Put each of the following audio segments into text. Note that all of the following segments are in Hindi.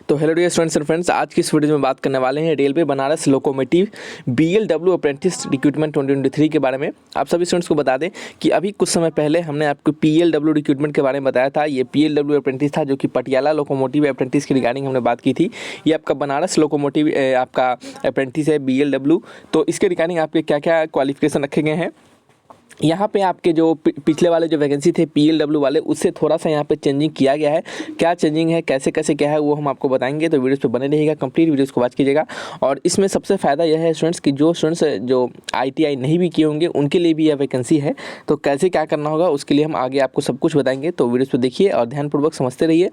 तो hello dear students and friends, आज की इस वीडियो में बात करने वाले हैं railway Banaras locomotive BLW apprentice recruitment 2023 के बारे में। आप सभी स्टूडेंट्स को बता दें कि अभी कुछ समय पहले हमने आपको पीएलडब्ल्यू रिक्रूटमेंट के बारे में बताया था। ये पीएलडब्ल्यू अप्रेंटिस था जो कि पटियाला लोकोमोटिव अप्रेंटिस की रिगार्डिंग हमने बात की थी। ये आपका बनारस लोकोमोटिव आपका अप्रेंटिस है बीएलडब्ल्यू। तो इसके रिगार्डिंग आपके क्या क्या क्वालिफिकेशन रखे गए हैं, यहाँ पे आपके जो पिछले वाले जो वैकेंसी थे पीएलडब्ल्यू वाले, उससे थोड़ा सा यहाँ पे चेंजिंग किया गया है। क्या चेंजिंग है, कैसे कैसे क्या है, वो हम आपको बताएंगे। तो वीडियोस पे बने रहिएगा, कंप्लीट वीडियोस को वॉच कीजिएगा। और इसमें सबसे फ़ायदा यह है स्टूडेंट्स कि जो स्टूडेंट्स जो आईटीआई नहीं भी किए होंगे उनके लिए भी यह वैकेंसी है। तो कैसे क्या करना होगा उसके लिए हम आगे आपको सब कुछ बताएंगे। तो वीडियोज़ को देखिए और ध्यानपूर्वक समझते रहिए।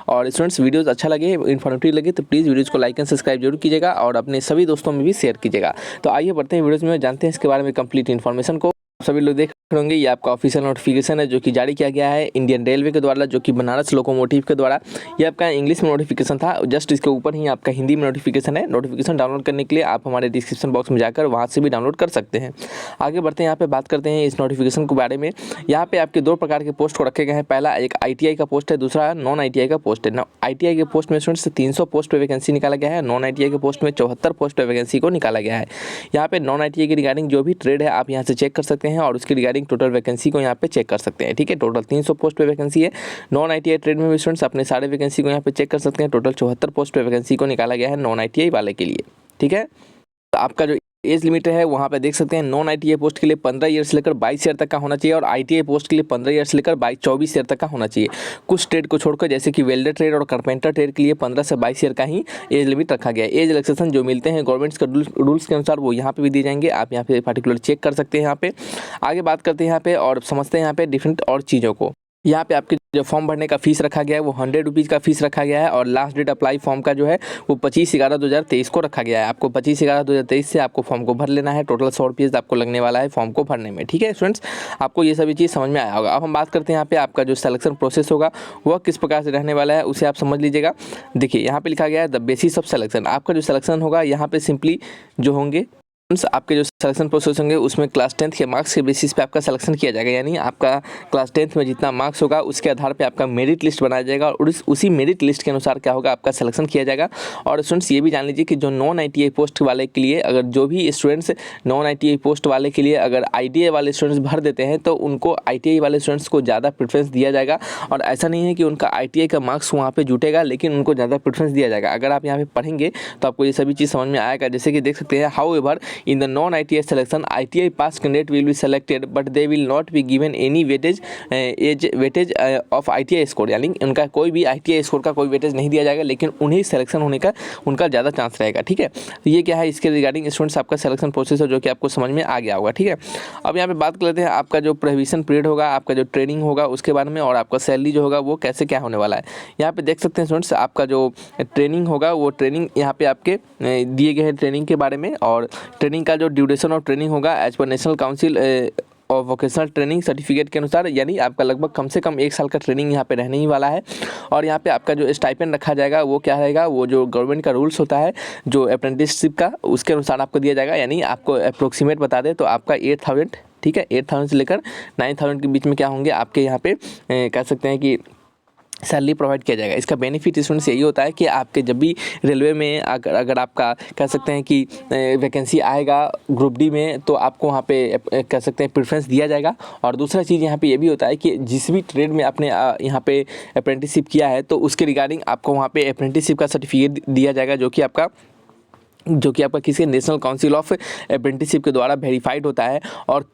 और स्टूडेंट्स वीडियोज़ अच्छा लगे, इन्फॉर्मेटिव लगे तो प्लीज़ वीडियोज़ को लाइक एंड सब्सक्राइब जरूर कीजिएगा और अपने सभी दोस्तों में भी शेयर कीजिएगा। तो आइए बढ़ते हैं वीडियोज़ में, जानते हैं इसके बारे में कंप्लीट इन्फॉर्मेशन को। सभी लोग देख होंगे ये आपका ऑफिशियल नोटिफिकेशन है जो कि जारी किया गया है इंडियन रेलवे के द्वारा, जो कि बनारस लोकोमोटिव के द्वारा। ये आपका इंग्लिश में नोटिफिकेशन था, जस्ट इसके ऊपर ही आपका हिंदी में नोटिफिकेशन है। नोटिफिकेशन डाउनलोड करने के लिए आप हमारे डिस्क्रिप्शन बॉक्स में जाकर वहाँ से भी डाउनलोड कर सकते हैं। आगे बढ़ते हैं, यहाँ पे बात करते हैं इस नोटिफिकेशन के बारे में। यहाँ पे आपके दो प्रकार के पोस्ट को रखे गए हैं। पहला एक आईटीआई का पोस्ट है, दूसरा नॉन आईटीआई का पोस्ट है। आईटीआई के पोस्ट में स्टूडेंट्स 300 पोस्ट पर वैकेंसी निकाला गया है। नॉन आईटीआई के पोस्ट में 74 पोस्ट पर वैकेंसी को निकाला गया है। यहाँ पे नॉन आईटीआई की रिगार्डिंग जो भी ट्रेड है आप यहाँ से चेक कर सकते हैं और उसकी रिगार्डिंग टोटल वैकेंसी को यहाँ पे चेक कर सकते हैं। ठीक है, टोटल 300 पोस्ट पे वैकेंसी है। नॉन आईटीआई ट्रेड में भी स्टूडेंट्स अपने सारे वैकेंसी को यहाँ पे चेक कर सकते हैं। टोटल 74 पोस्ट पे वैकेंसी को निकाला गया है नॉन आईटीआई वाले के लिए। ठीक है, तो आपका जो एज लिमिट है वहाँ पे देख सकते हैं, नॉन आईटीआई पोस्ट के लिए 15 ईयर से लेकर 22 ईयर तक का होना चाहिए और आईटीआई पोस्ट के लिए 15 ईयर से लेकर 24 ईयर तक का होना चाहिए। कुछ ट्रेड को छोड़कर जैसे कि वेल्डर ट्रेड और कारपेंटर ट्रेड के लिए 15 से 22 ईयर का ही एज लिमिट रखा गया है। एज रिलैक्सेशन जो मिलते हैं गवर्नमेंट्स के रूल्स के अनुसार वो यहाँ पे भी दिए जाएंगे, आप यहाँ पे पर्टिकुलर चेक कर सकते हैं। यहाँ पे आगे बात करते हैं यहाँ पे और समझते हैं यहाँ पे डिफरेंट और चीज़ों को। यहाँ पे आपके जो फॉर्म भरने का फीस रखा गया है वो 100 रुपीज़ का फीस रखा गया है और लास्ट डेट अप्लाई फॉर्म का जो है वो 25/11/2023 को रखा गया है। आपको 25/11/2023 से आपको फॉर्म को भर लेना है। टोटल 100 रुपीज़ आपको लगने वाला है फॉर्म को भरने में। ठीक है स्टूडेंट्स, आपको ये सभी चीज़ समझ में आया होगा। अब हम बात करते हैं यहाँ पे आपका जो सिलेक्शन प्रोसेस होगा वह किस प्रकार से रहने वाला है उसे आप समझ लीजिएगा। देखिए यहाँ पे लिखा गया है द बेसिस ऑफ सिलेक्शन। आपका जो सिलेक्शन होगा यहाँ पे सिंपली जो होंगे आपके जो सिलेक्शन प्रोसेस होंगे उसमें क्लास 10th के मार्क्स के बेसिस पे आपका सिलेक्शन किया जाएगा। यानी आपका क्लास 10th में जितना मार्क्स होगा उसके आधार पे आपका मेरिट लिस्ट बनाया जाएगा और उसी मेरिट लिस्ट के अनुसार क्या होगा आपका सिलेक्शन किया जाएगा। और स्टूडेंट्स ये भी जान लीजिए कि जो नॉन आईटीआई पोस्ट वाले के लिए अगर जो भी स्टूडेंट्स नॉन आईटीआई पोस्ट वाले के लिए अगर आईटीआई वाले स्टूडेंट्स भर देते हैं तो उनको आईटीआई वाले स्टूडेंट्स को ज़्यादा प्रेफरेंस दिया जाएगा। और ऐसा नहीं है कि उनका आईटीआई का मार्क्स वहाँ पर जुटेगा लेकिन उनको ज़्यादा प्रेफरेंस दिया जाएगा। अगर आप यहाँ पर पढ़ेंगे तो आपको ये सभी चीज़ समझ में आएगा। जैसे कि देख सकते हैं, how ever in the non ITI selection ITI pass candidate will be selected but they will not be given any weightage of ITI score। यानी उनका कोई भी ITI स्कोर का कोई वेटेज नहीं दिया जाएगा लेकिन उन्हें सिलेक्शन होने का उनका ज़्यादा चांस रहेगा। ठीक है, तो ये क्या है इसके रिगार्डिंग स्टूडेंट्स आपका सिलेक्शन प्रोसेस है जो कि आपको समझ में आ गया होगा। ठीक है, अब यहाँ पे बात कर लेते हैं आपका जो प्रोहिबिशन पीरियड होगा, आपका जो ट्रेनिंग होगा उसके बारे में और आपका सैलरी जो होगा वो कैसे क्या होने वाला है। यहाँ पे देख सकते हैं स्टूडेंट्स, आपका जो ट्रेनिंग होगा वो ट्रेनिंग यहाँ पे आपके दिए गए हैं ट्रेनिंग के बारे में। और ट्रेनिंग का जो ड्यूरेशन ऑफ ट्रेनिंग होगा एज पर नेशनल काउंसिल और वोकेशनल ट्रेनिंग सर्टिफिकेट के अनुसार, यानी आपका लगभग कम से कम 1 साल का ट्रेनिंग यहाँ पे रहने ही वाला है। और यहाँ पे आपका जो स्टाइपेंड रखा जाएगा वो क्या रहेगा, वो जो गवर्नमेंट का रूल्स होता है जो अप्रेंटिसशिप का उसके अनुसार आपको दिया जाएगा। यानी आपको अप्रोक्सीमेट बता दें तो आपका 8,000, ठीक है, 8,000 से लेकर 9,000 के बीच में क्या होंगे आपके यहाँ पे कह सकते हैं कि सैलरी प्रोवाइड किया जाएगा। इसका बेनिफिट स्टूडेंट्स यही होता है कि आपके जब भी रेलवे में अगर आपका कह सकते हैं कि वैकेंसी आएगा ग्रुप डी में तो आपको वहाँ पे कह सकते हैं प्रेफरेंस दिया जाएगा। और दूसरा चीज़ यहाँ पे ये भी होता है कि जिस भी ट्रेड में आपने यहाँ पे अप्रेंटिसशिप किया है तो उसके रिगार्डिंग आपको वहाँ पे अप्रेंटिसशिप का सर्टिफिकेट दिया जाएगा जो कि आपका किसी नेशनल काउंसिल ऑफ अप्रेंटिसशिप के द्वारा वेरीफाइड होता है। और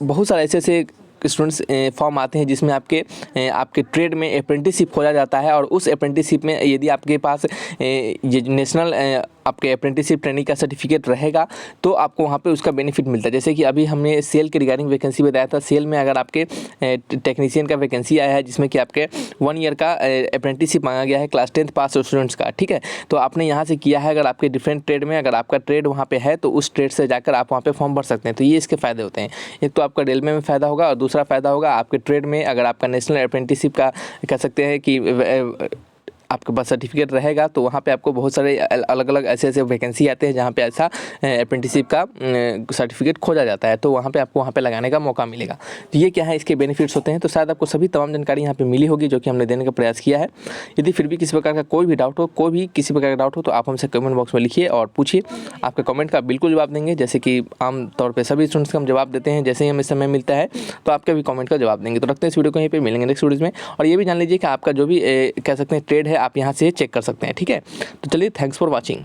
बहुत सारे ऐसे स्टूडेंट्स फॉर्म आते हैं जिसमें आपके ट्रेड में अप्रेंटिसशिप खोजा जाता है और उस अप्रेंटिसशिप में यदि आपके पास ये नेशनल आपके अप्रेंटिसशिप ट्रेनिंग का सर्टिफिकेट रहेगा तो आपको वहाँ पे उसका बेनिफिट मिलता है। जैसे कि अभी हमने सेल के रिगार्डिंग वैकेंसी बताया था, सेल में अगर आपके टेक्नीशियन का वैकेंसी आया है जिसमें कि आपके 1 ईयर का अप्रेंटिसशिप मांगा गया है क्लास 10th पास स्टूडेंट्स का। ठीक है, तो आपने यहाँ से किया है, अगर आपके डिफरेंट ट्रेड में अगर आपका ट्रेड वहाँ पे है तो उस ट्रेड से जाकर आप वहाँ पे फॉर्म भर सकते हैं। तो ये इसके फ़ायदे होते हैं। एक तो आपका रेलवे में फ़ायदा होगा और दूसरा फ़ायदा होगा आपके ट्रेड में अगर आपका नेशनल अप्रेंटिसशिप का कह सकते हैं कि आपके पास सर्टिफिकेट रहेगा तो वहाँ पे आपको बहुत सारे अलग अलग ऐसे वैकेंसी आते हैं जहाँ पे ऐसा अप्रेंटिसशिप का सर्टिफिकेट खोजा जाता है, तो वहाँ पे आपको वहाँ पे लगाने का मौका मिलेगा। तो ये क्या है, इसके बेनिफिट्स होते हैं। तो शायद आपको सभी तमाम जानकारी यहाँ पे मिली होगी जो कि हमने देने का प्रयास किया है। यदि फिर भी किसी प्रकार का कोई भी डाउट हो, कोई भी किसी प्रकार का डाउट हो, तो आप हमसे कमेंट बॉक्स में लिखिए और पूछिए। आपके कमेंट का बिल्कुल जवाब देंगे, जैसे कि आम तौर पर सभी स्टूडेंट्स का हम जवाब देते हैं। जैसे ही हमें समय मिलता है तो आपके भी कमेंट का जवाब देंगे। तो रखते हैं इस वीडियो को यहीं पे, मिलेंगे नेक्स्ट वीडियोज़ में। और ये भी जान लीजिए कि आपका जो भी कह सकते हैं ट्रेड है, आप यहाँ से चेक कर सकते हैं। ठीक है, तो चलिए, थैंक्स फॉर वॉचिंग।